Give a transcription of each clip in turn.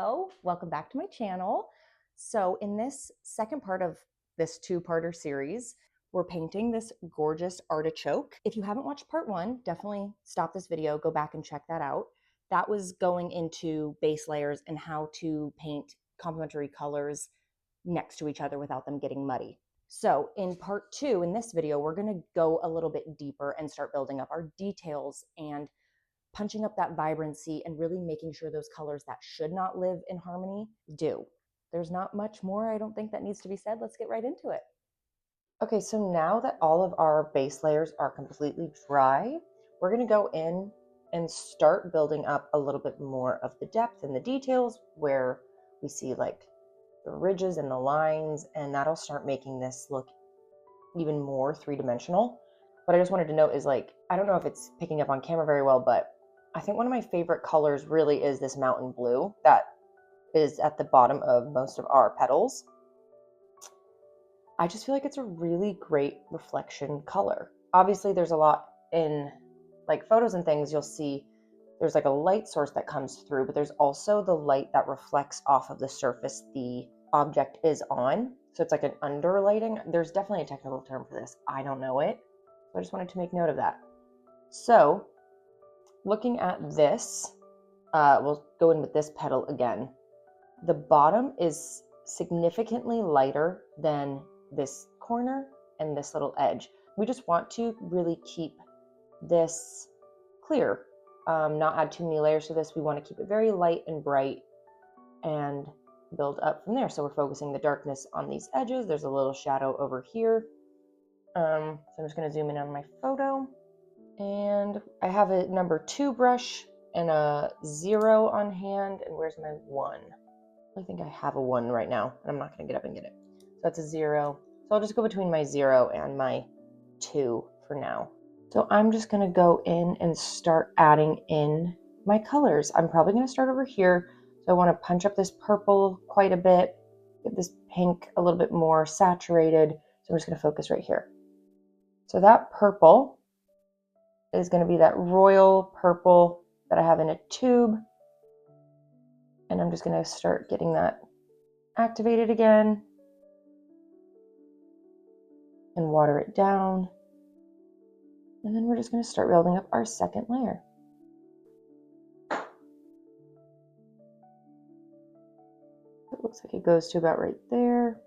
Hello, welcome back to my channel. So in this second part of this two-parter series, we're painting this gorgeous artichoke. If you haven't watched part one, definitely stop this video, go back and check that out. That was going into base layers and how to paint complementary colors next to each other without them getting muddy. So in part two, in this video, we're gonna go a little bit deeper and start building up our details and punching up that vibrancy and really making sure those colors that should not live in harmony do. There's not much more I don't think that needs to be said. Let's get right into it. Okay, so now that all of our base layers are completely dry, we're going to go in and start building up a little bit more of the depth and the details where we see like the ridges and the lines, and that'll start making this look even more three-dimensional. What I just wanted to note is, like, I don't know if it's picking up on camera very well, but I think one of my favorite colors really is this mountain blue that is at the bottom of most of our petals. I just feel like it's a really great reflection color. Obviously, there's a lot in like photos and things, you'll see there's like a light source that comes through, but there's also the light that reflects off of the surface the object is on. So it's like an underlighting. There's definitely a technical term for this. I don't know it. So I just wanted to make note of that. So looking at this, we'll go in with this petal again. The bottom is significantly lighter than this corner and this little edge. We just want to really keep this clear, not add too many layers to this. We want to keep it very light and bright and build up from there. So we're focusing the darkness on these edges. There's a little shadow over here. So I'm just going to zoom in on my photo. And I have a number 2 brush and a 0 on hand. And where's my 1? I think I have a 1 right now, and I'm not going to get up and get it. So that's a 0. So I'll just go between my 0 and my 2 for now. So I'm just going to go in and start adding in my colors. I'm probably going to start over here. So I want to punch up this purple quite a bit, get this pink a little bit more saturated. So I'm just going to focus right here. So that purple is going to be that royal purple that I have in a tube. And I'm just going to start getting that activated again and water it down. And then we're just going to start building up our second layer. It looks like it goes to about right there.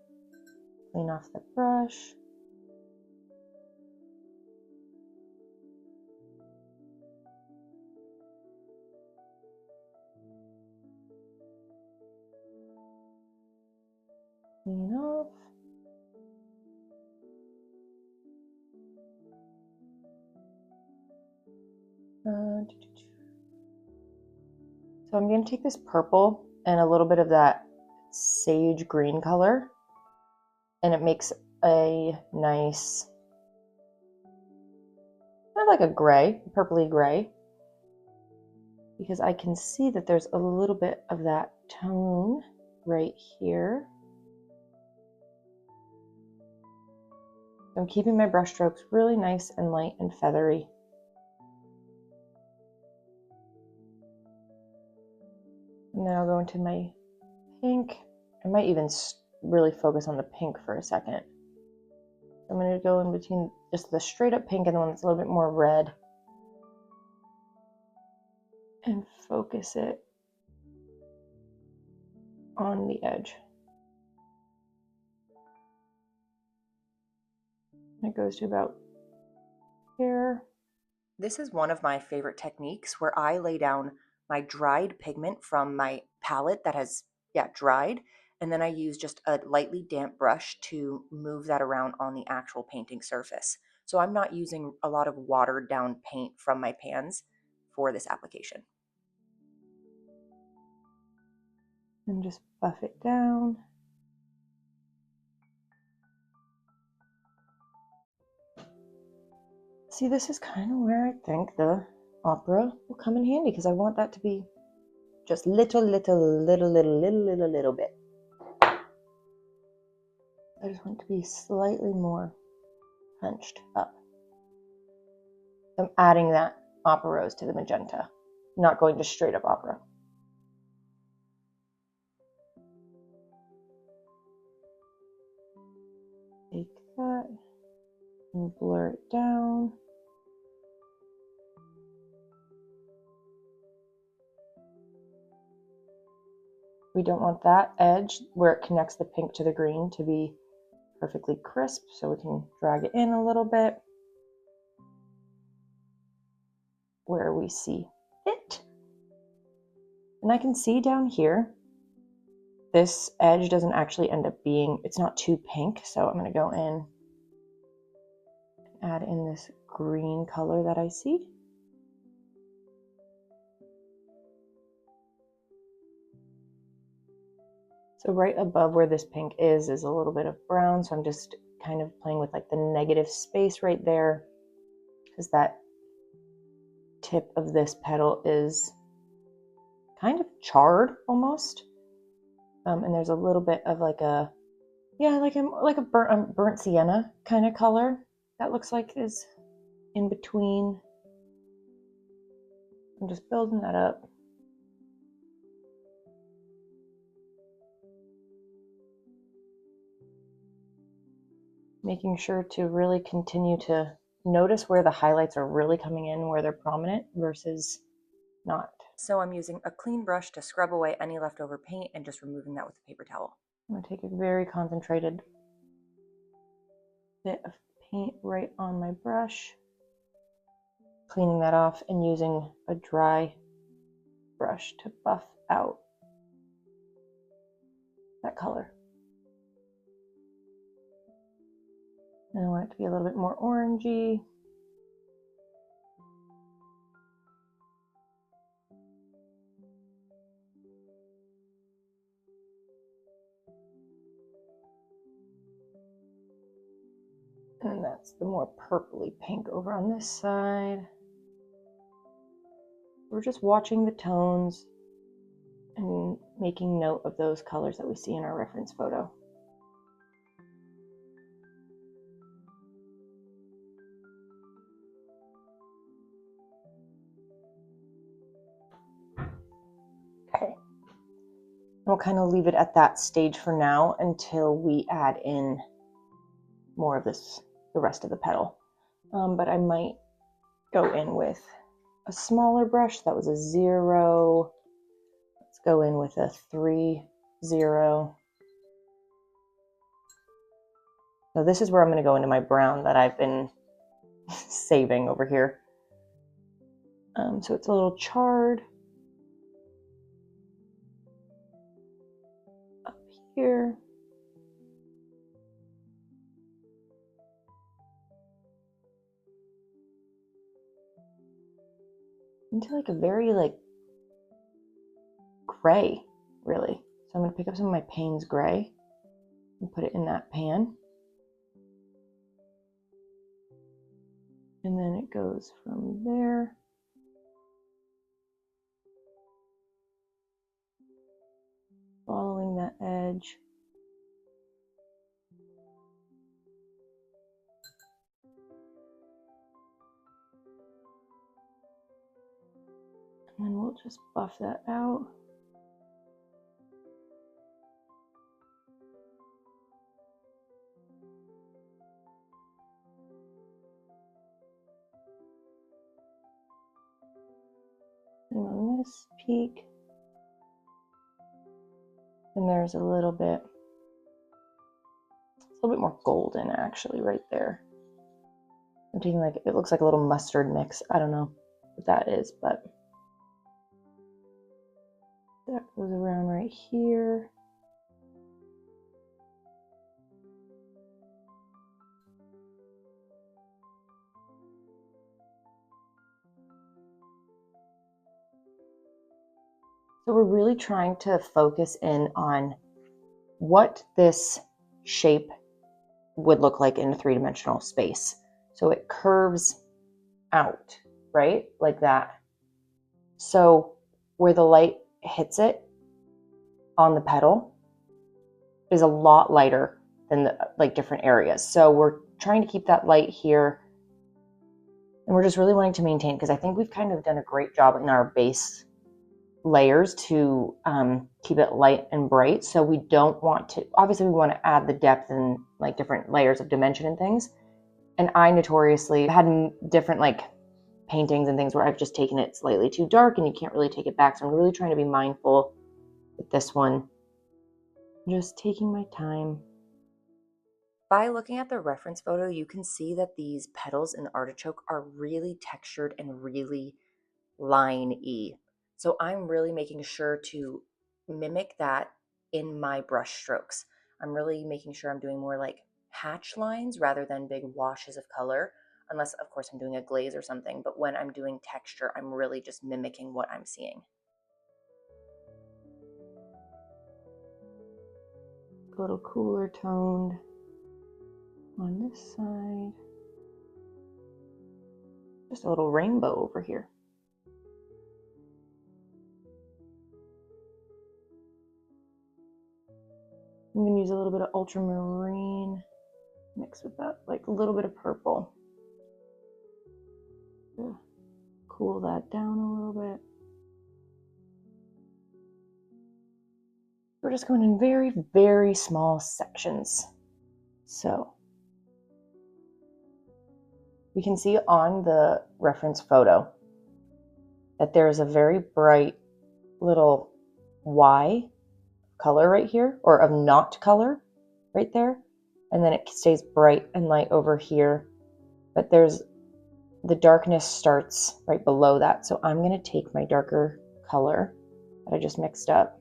Clean off the brush. Clean off. So I'm going to take this purple and a little bit of that sage green color, and it makes a nice, kind of like a gray, purpley gray, because I can see that there's a little bit of that tone right here. I'm keeping my brush strokes really nice and light and feathery. And then I'll go into my pink. I might even really focus on the pink for a second. I'm going to go in between just the straight up pink and the one that's a little bit more red, and focus it on the edge. It goes to about here. This is one of my favorite techniques where I lay down my dried pigment from my palette that has dried, and then I use just a lightly damp brush to move that around on the actual painting surface. So I'm not using a lot of watered down paint from my pans for this application. And just buff it down. See, this is kind of where I think the opera will come in handy, because I want that to be just little bit. I just want it to be slightly more punched up. I'm adding that opera rose to the magenta, not going to straight up opera. and blur it down. We don't want that edge where it connects the pink to the green to be perfectly crisp, so we can drag it in a little bit where we see it. And I can see down here, this edge doesn't actually end up being, it's not too pink, so I'm going to go in and add in this green color that I see. So right above where this pink is a little bit of brown, so I'm just kind of playing with like the negative space right there, because that tip of this petal is kind of charred almost, and there's a little bit of like a, yeah, like a burnt sienna kind of color that looks like is in between. I'm just building that up. Making sure to really continue to notice where the highlights are really coming in, where they're prominent versus not. So I'm using a clean brush to scrub away any leftover paint and just removing that with a paper towel. I'm going to take a very concentrated bit of paint right on my brush, cleaning that off and using a dry brush to buff out that color. And I want it to be a little bit more orangey. And that's the more purpley pink over on this side. We're just watching the tones and making note of those colors that we see in our reference photo. Okay. We'll kind of leave it at that stage for now until we add in more of this, the rest of the petal. But I might go in with a smaller brush. That was a 0. Let's go in with a 3, 0. So this is where I'm going to go into my brown that I've been saving over here. So it's a little charred up here. Into like a very like gray, really. So I'm going to pick up some of my Payne's gray and put it in that pan. And then it goes from there following that edge. And then we'll just buff that out. And on this peak, and there's a little bit more golden actually right there. I'm taking like, it looks like a little mustard mix. I don't know what that is, but that goes around right here. So we're really trying to focus in on what this shape would look like in a 3-dimensional space. So it curves out, right? Like that. So where the light hits it on the petal is a lot lighter than the like different areas. So we're trying to keep that light here. And we're just really wanting to maintain, because I think we've kind of done a great job in our base layers to keep it light and bright. So we don't want to, obviously we want to add the depth and like different layers of dimension and things, And I notoriously had different like paintings and things where I've just taken it slightly too dark and you can't really take it back. So I'm really trying to be mindful with this one. Just taking my time. By looking at the reference photo, you can see that these petals in the artichoke are really textured and really line-y. So I'm really making sure to mimic that in my brush strokes. I'm really making sure I'm doing more like hatch lines rather than big washes of color, unless of course I'm doing a glaze or something. But when I'm doing texture, I'm really just mimicking what I'm seeing. A little cooler toned on this side. Just a little rainbow over here. I'm going to use a little bit of ultramarine mixed with that, like a little bit of purple. To cool that down a little bit. We're just going in very, very small sections. So we can see on the reference photo that there's a very bright little Y color right here, or of not color right there. And then it stays bright and light over here. But the darkness starts right below that. So I'm going to take my darker color that I just mixed up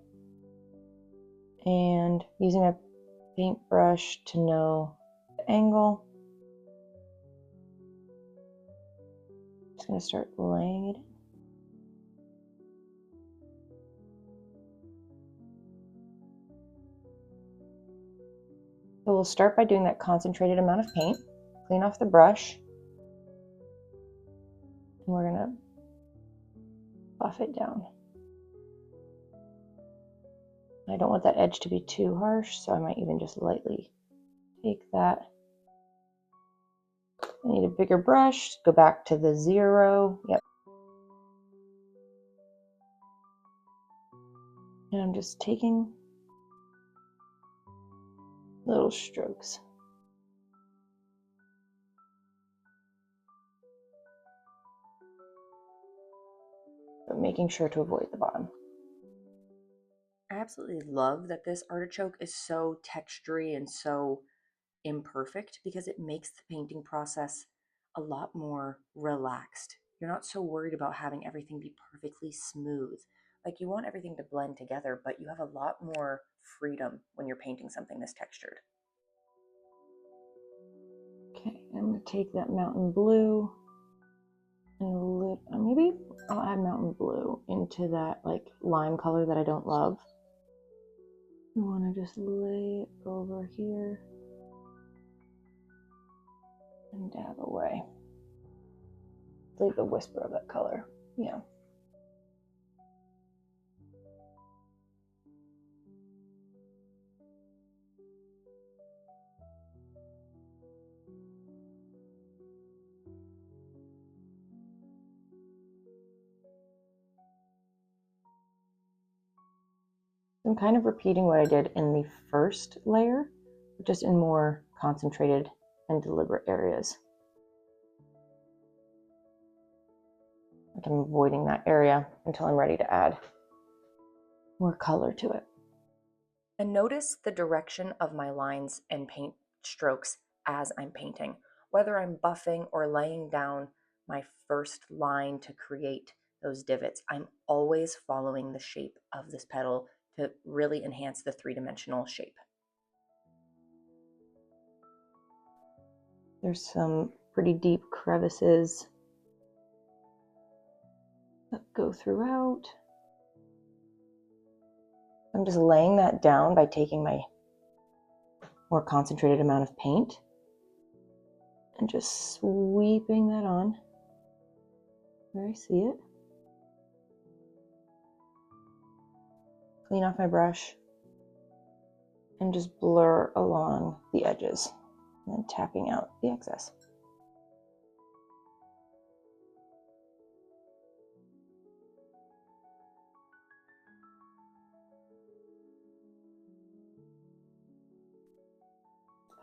and using a paintbrush to know the angle. Just going to start laying it in. So we'll start by doing that concentrated amount of paint, clean off the brush, and we're going to buff it down. I don't want that edge to be too harsh, so I might even just lightly take that. I need a bigger brush, go back to the 0. Yep. And I'm just taking little strokes. But making sure to avoid the bottom. I absolutely love that this artichoke is so textury and so imperfect because it makes the painting process a lot more relaxed. You're not so worried about having everything be perfectly smooth. Like you want everything to blend together, but you have a lot more freedom when you're painting something this textured. Okay, I'm going to take that mountain blue and maybe I'll add mountain blue into that like lime color that I don't love. I want to just lay it over here and dab away. Leave a whisper of that color. Yeah. I'm kind of repeating what I did in the first layer, but just in more concentrated and deliberate areas. Like I'm avoiding that area until I'm ready to add more color to it. And notice the direction of my lines and paint strokes as I'm painting, whether I'm buffing or laying down my first line to create those divots. I'm always following the shape of this petal to really enhance the three-dimensional shape. There's some pretty deep crevices that go throughout. I'm just laying that down by taking my more concentrated amount of paint and just sweeping that on where I see it. Clean off my brush and just blur along the edges and then tapping out the excess.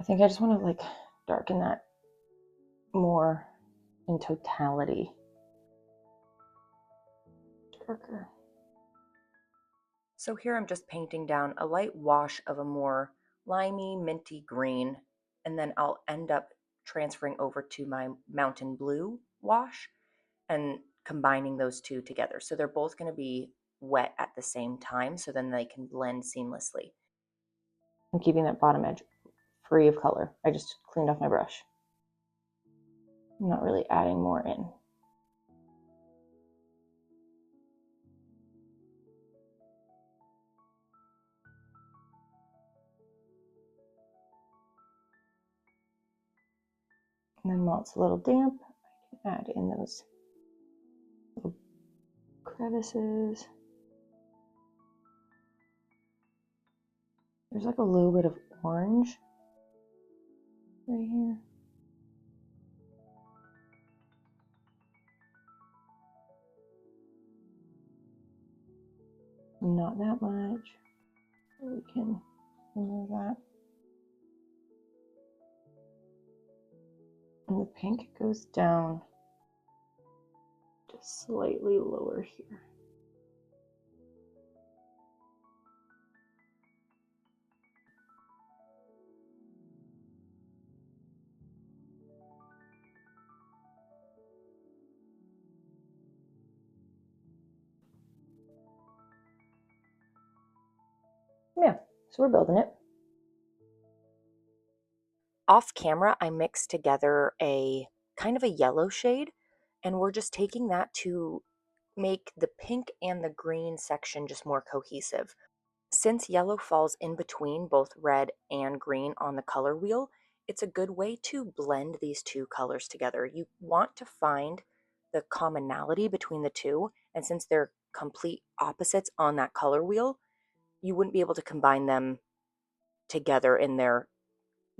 I think I just want to like darken that more in totality. Darker. So here I'm just painting down a light wash of a more limey, minty green, and then I'll end up transferring over to my mountain blue wash and combining those two together. So they're both going to be wet at the same time, so then they can blend seamlessly. I'm keeping that bottom edge free of color. I just cleaned off my brush. I'm not really adding more in. And then while it's a little damp, I can add in those little crevices. There's like a little bit of orange right here. Not that much. We can remove that. And the pink goes down just slightly lower here. Yeah, so we're building it. Off camera, I mixed together a kind of a yellow shade, and we're just taking that to make the pink and the green section just more cohesive. Since yellow falls in between both red and green on the color wheel, it's a good way to blend these two colors together. You want to find the commonality between the two, and since they're complete opposites on that color wheel, you wouldn't be able to combine them together in their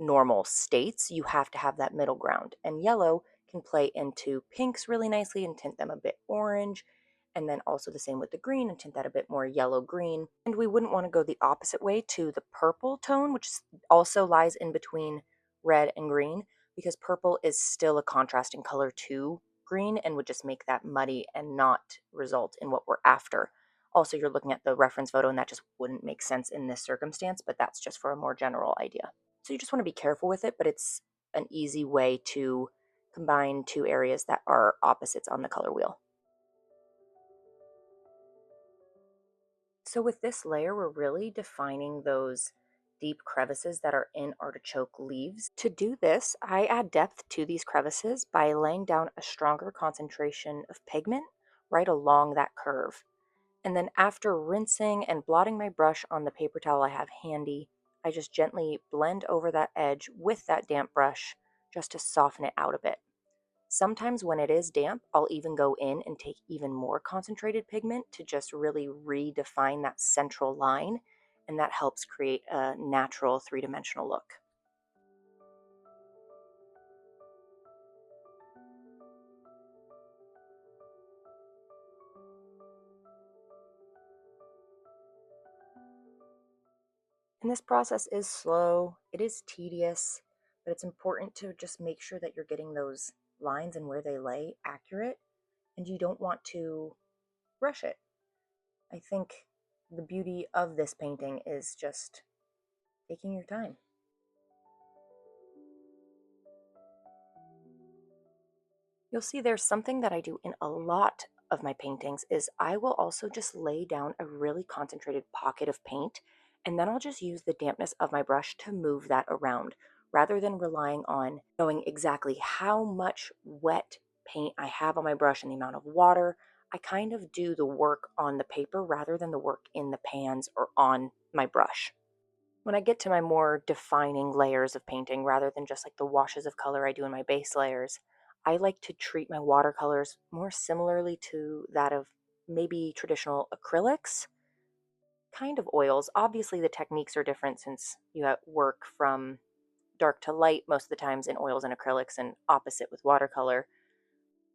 normal states. You have to have that middle ground. And yellow can play into pinks really nicely and tint them a bit orange. And then also the same with the green and tint that a bit more yellow green. And we wouldn't want to go the opposite way to the purple tone, which also lies in between red and green, because purple is still a contrasting color to green and would just make that muddy and not result in what we're after. Also, you're looking at the reference photo and that just wouldn't make sense in this circumstance, but that's just for a more general idea. So you just want to be careful with it, but it's an easy way to combine two areas that are opposites on the color wheel. So with this layer, we're really defining those deep crevices that are in artichoke leaves. To do this, I add depth to these crevices by laying down a stronger concentration of pigment right along that curve. And then after rinsing and blotting my brush on the paper towel I have handy, I just gently blend over that edge with that damp brush just to soften it out a bit. Sometimes when it is damp, I'll even go in and take even more concentrated pigment to just really redefine that central line, and that helps create a natural three-dimensional look. And this process is slow, it is tedious, but it's important to just make sure that you're getting those lines and where they lay accurate, and you don't want to rush it. I think the beauty of this painting is just taking your time. You'll see there's something that I do in a lot of my paintings is I will also just lay down a really concentrated pocket of paint, and then I'll just use the dampness of my brush to move that around rather than relying on knowing exactly how much wet paint I have on my brush and the amount of water. I kind of do the work on the paper rather than the work in the pans or on my brush. When I get to my more defining layers of painting, rather than just like the washes of color I do in my base layers, I like to treat my watercolors more similarly to that of maybe traditional acrylics, kind of oils. Obviously, the techniques are different since you work from dark to light most of the times in oils and acrylics, and opposite with watercolor.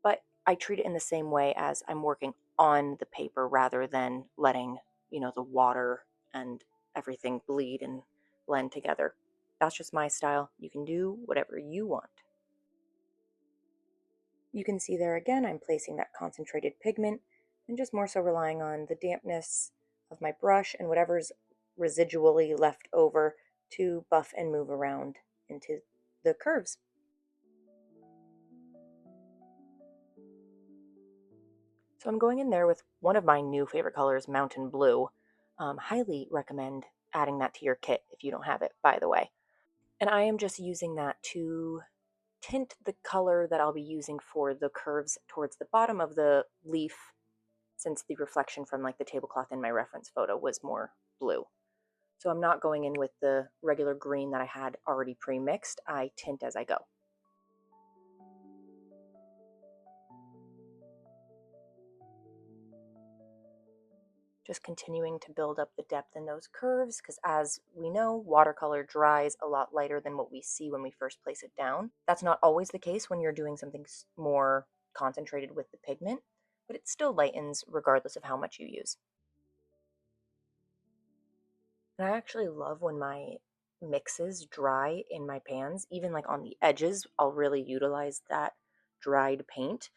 But I treat it in the same way as I'm working on the paper rather than letting, the water and everything bleed and blend together. That's just my style. You can do whatever you want. You can see there again, I'm placing that concentrated pigment and just more so relying on the dampness of my brush and whatever's residually left over to buff and move around into the curves. So I'm going in there with one of my new favorite colors, Mountain Blue. Highly recommend adding that to your kit if you don't have it, by the way. And I am just using that to tint the color that I'll be using for the curves towards the bottom of the leaf, since the reflection from like the tablecloth in my reference photo was more blue. So I'm not going in with the regular green that I had already pre-mixed. I tint as I go. Just continuing to build up the depth in those curves, because as we know, watercolor dries a lot lighter than what we see when we first place it down. That's not always the case when you're doing something more concentrated with the pigment, but it still lightens regardless of how much you use. And I actually love when my mixes dry in my pans, even like on the edges. I'll really utilize that dried paint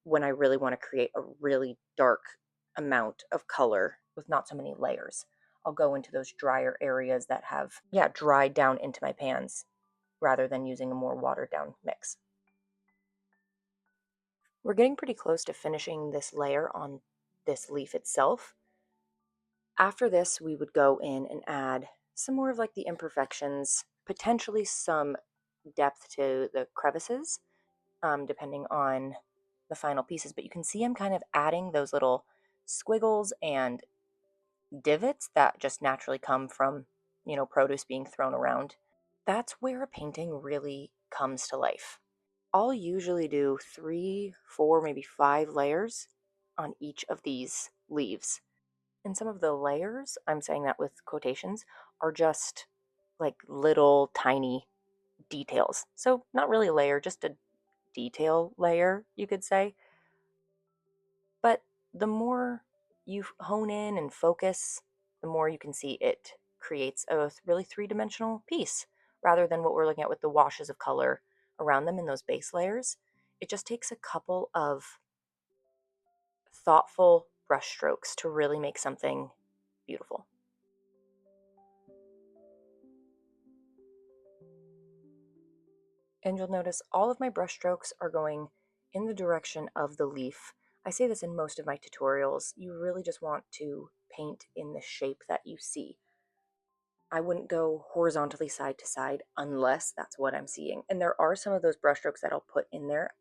when I really want to create a really dark amount of color with not so many layers. I'll go into those drier areas that have, yeah, dried down into my pans rather than using a more watered down mix. We're getting pretty close to finishing this layer on this leaf itself. After this, we would go in and add some more of like the imperfections, potentially some depth to the crevices, depending on the final pieces. But you can see I'm kind of adding those little squiggles and divots that just naturally come from, produce being thrown around. That's where a painting really comes to life. I'll usually do 3, 4, maybe 5 layers on each of these leaves. And some of the layers, I'm saying that with quotations, are just like little tiny details. So not really a layer, just a detail layer, you could say. But the more you hone in and focus, the more you can see it creates a really three-dimensional piece rather than what we're looking at with the washes of color around them in those base layers. It just takes a couple of thoughtful brush strokes to really make something beautiful. And you'll notice all of my brush strokes are going in the direction of the leaf. I say this in most of my tutorials. You really just want to paint in the shape that you see. I wouldn't go horizontally side to side unless that's what I'm seeing. And there are some of those brush strokes that I'll put in there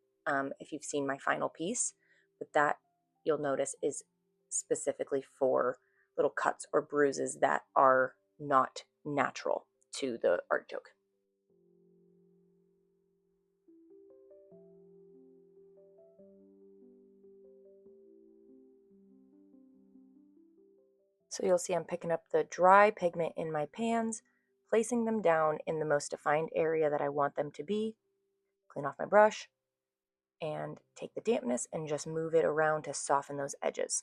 if you've seen my final piece, but that you'll notice is specifically for little cuts or bruises that are not natural to the artichoke. So you'll see I'm picking up the dry pigment in my pans, placing them down in the most defined area that I want them to be, clean off my brush, and take the dampness and just move it around to soften those edges.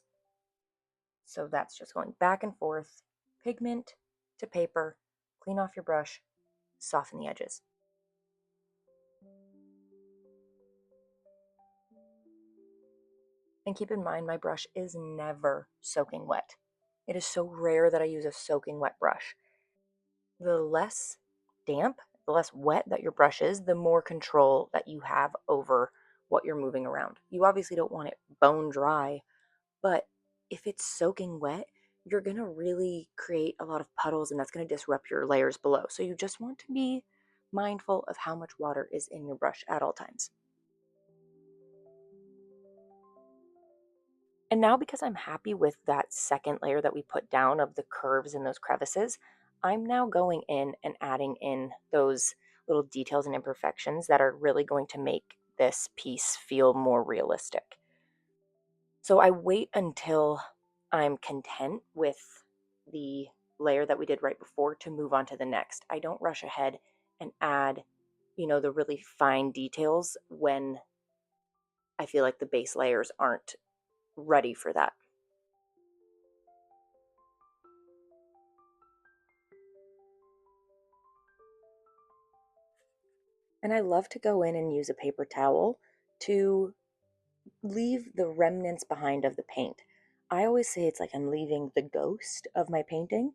So that's just going back and forth, pigment to paper, clean off your brush, soften the edges. And keep in mind, my brush is never soaking wet. It is so rare that I use a soaking wet brush. The less damp, the less wet that your brush is, the more control that you have over what you're moving around. You obviously don't want it bone dry, but if it's soaking wet, you're going to really create a lot of puddles and that's going to disrupt your layers below. So you just want to be mindful of how much water is in your brush at all times. And now, because I'm happy with that second layer that we put down of the curves and those crevices, I'm now going in and adding in those little details and imperfections that are really going to make this piece feel more realistic. So I wait until I'm content with the layer that we did right before to move on to the next. I don't rush ahead and add, the really fine details when I feel like the base layers aren't ready for that. And I love to go in and use a paper towel to leave the remnants behind of the paint. I always say it's like I'm leaving the ghost of my painting,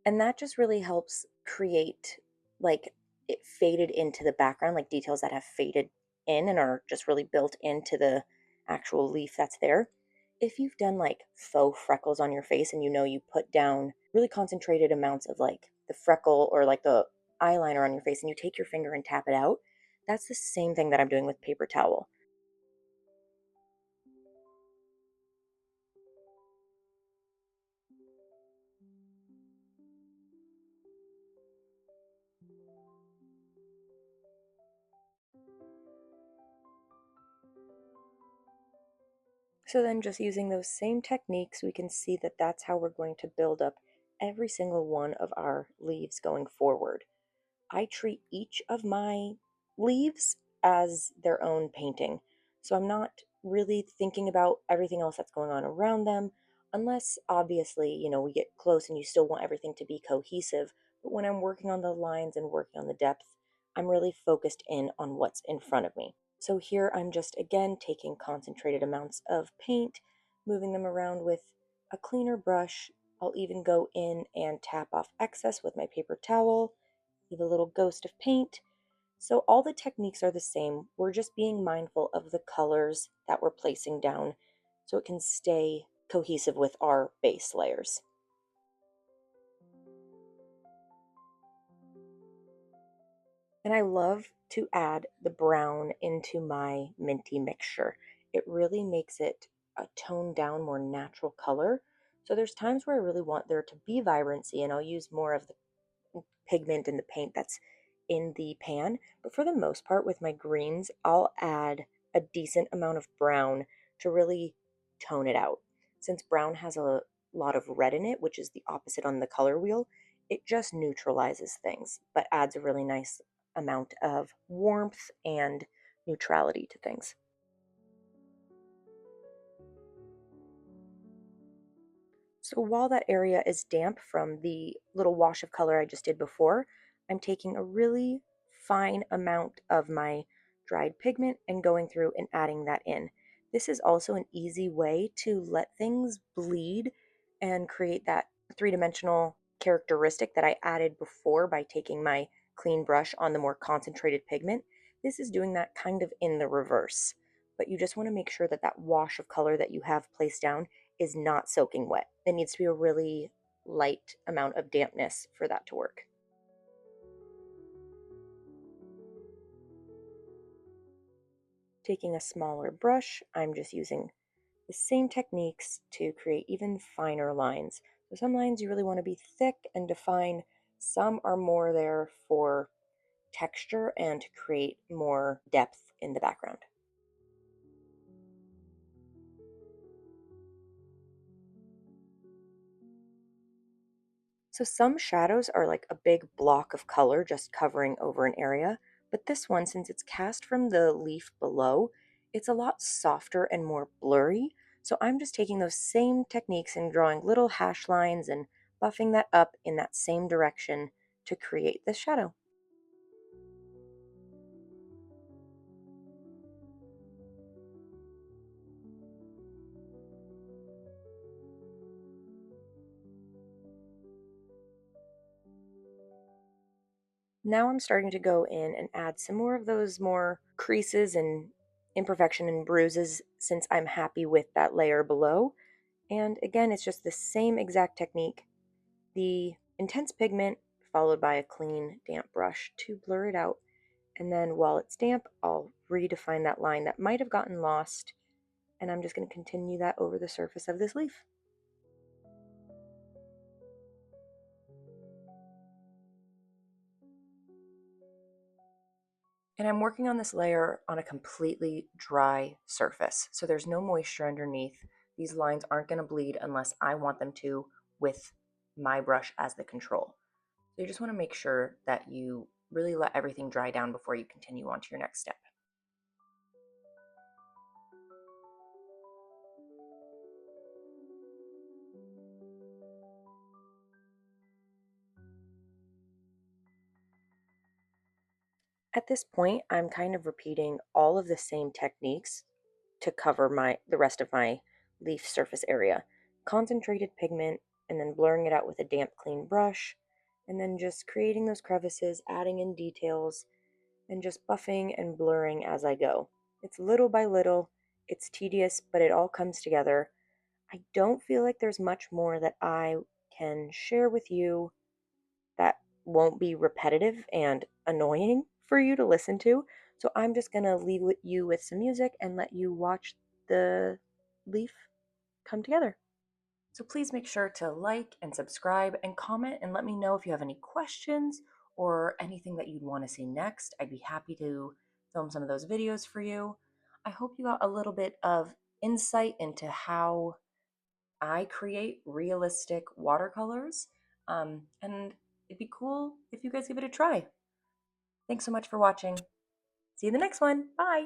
and that just really helps create like it faded into the background, like details that have faded in and are just really built into the actual leaf that's there. If you've done like faux freckles on your face and you know you put down really concentrated amounts of like the freckle or like the eyeliner on your face and you take your finger and tap it out, that's the same thing that I'm doing with paper towel. So then just using those same techniques, we can see that that's how we're going to build up every single one of our leaves going forward. I treat each of my leaves as their own painting. So I'm not really thinking about everything else that's going on around them, unless obviously, we get close and you still want everything to be cohesive. But when I'm working on the lines and working on the depth, I'm really focused in on what's in front of me. So here I'm just again taking concentrated amounts of paint, moving them around with a cleaner brush. I'll even go in and tap off excess with my paper towel, leave a little ghost of paint. So all the techniques are the same. We're just being mindful of the colors that we're placing down so it can stay cohesive with our base layers. And I love to add the brown into my minty mixture. It really makes it a toned down, more natural color. So there's times where I really want there to be vibrancy and I'll use more of the pigment and the paint that's in the pan. But for the most part, with my greens, I'll add a decent amount of brown to really tone it out. Since brown has a lot of red in it, which is the opposite on the color wheel, it just neutralizes things, but adds a really nice amount of warmth and neutrality to things. So while that area is damp from the little wash of color I just did before, I'm taking a really fine amount of my dried pigment and going through and adding that in. This is also an easy way to let things bleed and create that three-dimensional characteristic that I added before by taking my clean brush on the more concentrated pigment. This is doing that kind of in the reverse, but you just want to make sure that that wash of color that you have placed down is not soaking wet. It needs to be a really light amount of dampness for that to work. Taking a smaller brush, I'm just using the same techniques to create even finer lines. So some lines you really want to be thick and define. Some are more there for texture and to create more depth in the background. So some shadows are like a big block of color just covering over an area, but this one, since it's cast from the leaf below, it's a lot softer and more blurry. So I'm just taking those same techniques and drawing little hash lines and buffing that up in that same direction to create this shadow. Now I'm starting to go in and add some more of those more creases and imperfection and bruises since I'm happy with that layer below. And again, it's just the same exact technique, the intense pigment followed by a clean, damp brush to blur it out. And then while it's damp, I'll redefine that line that might have gotten lost. And I'm just going to continue that over the surface of this leaf. And I'm working on this layer on a completely dry surface. So there's no moisture underneath. These lines aren't going to bleed unless I want them to with my brush as the control. So you just want to make sure that you really let everything dry down before you continue on to your next step. At this point, I'm kind of repeating all of the same techniques to cover the rest of my leaf surface area. Concentrated pigment, and then blurring it out with a damp, clean brush, and then just creating those crevices, adding in details, and just buffing and blurring as I go. It's little by little, it's tedious, but it all comes together. I don't feel like there's much more that I can share with you that won't be repetitive and annoying for you to listen to. So I'm just going to leave you with some music and let you watch the leaf come together. So please make sure to like and subscribe and comment and let me know if you have any questions or anything that you'd want to see next. I'd be happy to film some of those videos for you. I hope you got a little bit of insight into how I create realistic watercolors. And it'd be cool if you guys give it a try. Thanks so much for watching. See you in the next one. Bye.